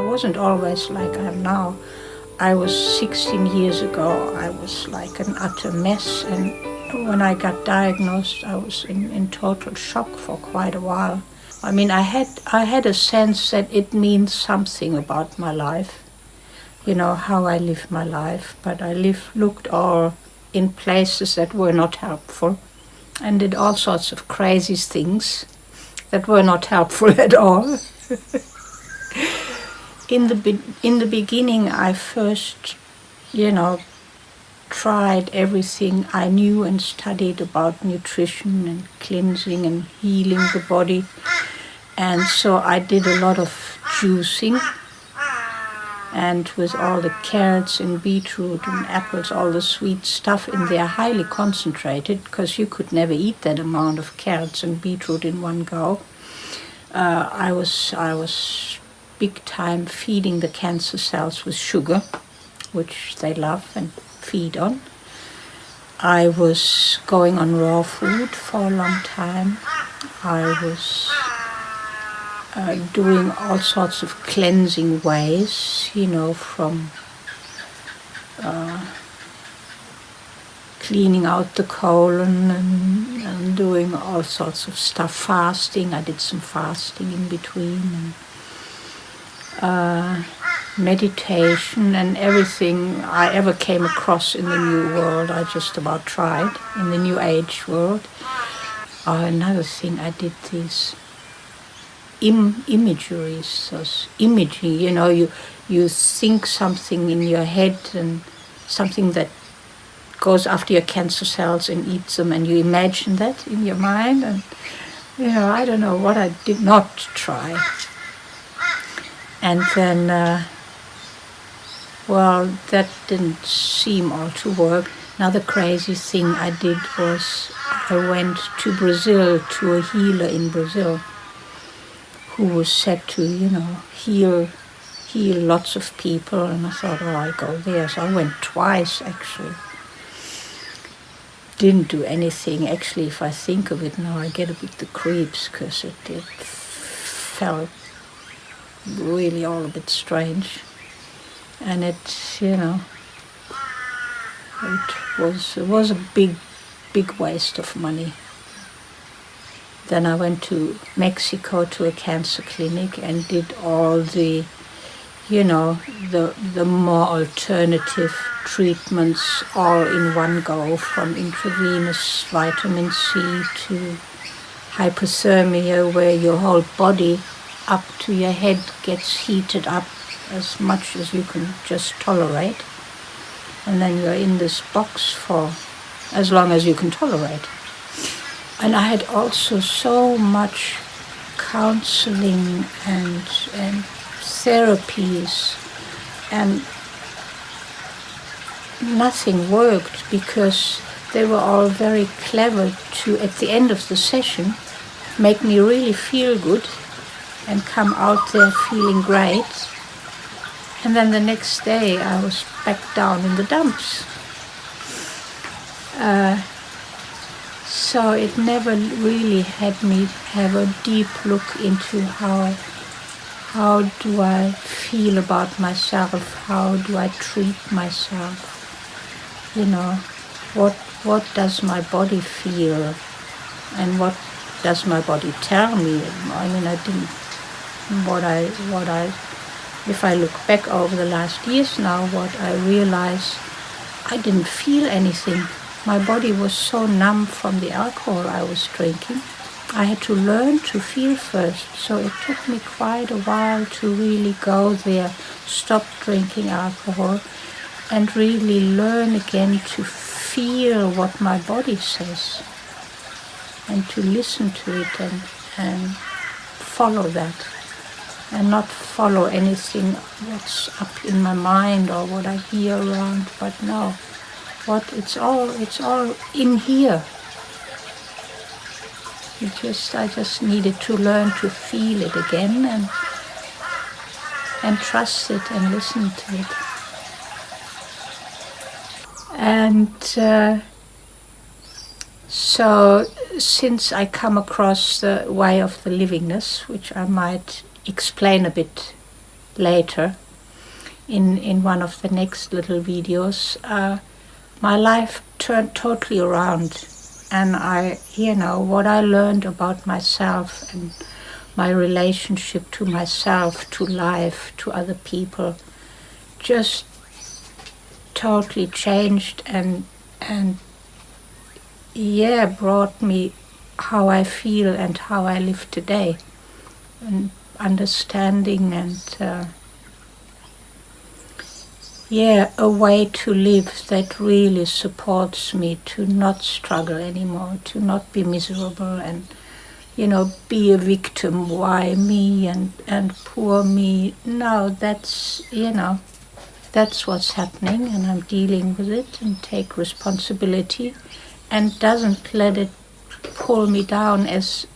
wasn't always like I am now. I was 16 years ago, I was like an utter mess, and when I got diagnosed, I was in total shock for quite a while. I mean, I had a sense that it means something about my life, how I live my life, but I looked all in places that were not helpful and did all sorts of crazy things that were not helpful at all. In the beginning, I first, tried everything I knew and studied about nutrition and cleansing and healing the body. And so I did a lot of juicing, and with all the carrots and beetroot and apples, all the sweet stuff in there, highly concentrated, because you could never eat that amount of carrots and beetroot in one go. I was big time feeding the cancer cells with sugar, which they love and feed on. I was going on raw food for a long time. I was doing all sorts of cleansing ways, from cleaning out the colon and doing all sorts of stuff, fasting. I did some fasting in between, and meditation, and everything I ever came across in the New World, I just about tried, in the New Age world. Another thing, I did these imageries, those imaging, you think something in your head and something that goes after your cancer cells and eats them, and you imagine that in your mind, and I don't know what I did not try. And then that didn't seem all to work. Another crazy thing I did was I went to Brazil, to a healer in Brazil, who was said to, heal lots of people, and I thought, I go there. So I went twice, actually. Didn't do anything. Actually, if I think of it now, I get a bit the creeps, because it felt really all a bit strange. And it was a big waste of money. Then I went to Mexico to a cancer clinic and did all the, the more alternative treatments all in one go, from intravenous vitamin C to hypothermia, where your whole body up to your head gets heated up as much as you can just tolerate. And then you're in this box for as long as you can tolerate. And I had also so much counseling and therapies, and nothing worked, because they were all very clever to, at the end of the session, make me really feel good and come out there feeling great. And then the next day I was back down in the dumps. So it never really had me have a deep look into how do I feel about myself, how do I treat myself, what does my body feel, and what does my body tell me. I mean, if I look back over the last years now, what I realize, I didn't feel anything. My body was so numb from the alcohol I was drinking. I had to learn to feel first. So it took me quite a while to really go there, stop drinking alcohol, and really learn again to feel what my body says, and to listen to it and follow that, and not follow anything that's up in my mind or what I hear around, but no. It's all in here. I just needed to learn to feel it again and trust it and listen to it. And so since I come across the way of the Livingness, which I might explain a bit later in one of the next little videos, my life turned totally around. And what I learned about myself and my relationship to myself, to life, to other people, just totally changed and brought me how I feel and how I live today, and understanding and a way to live that really supports me to not struggle anymore, to not be miserable and be a victim. Why me and poor me? No, that's what's happening, and I'm dealing with it and take responsibility and doesn't let it pull me down as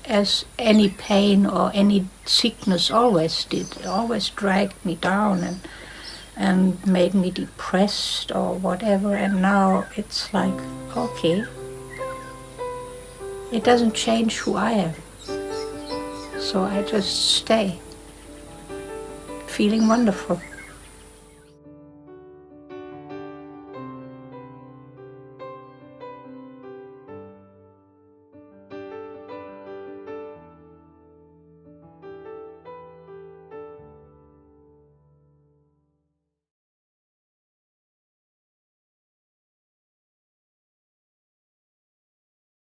any pain or any sickness always did. It always dragged me down and made me depressed or whatever. And now it's like, okay, it doesn't change who I am. So I just stay feeling wonderful.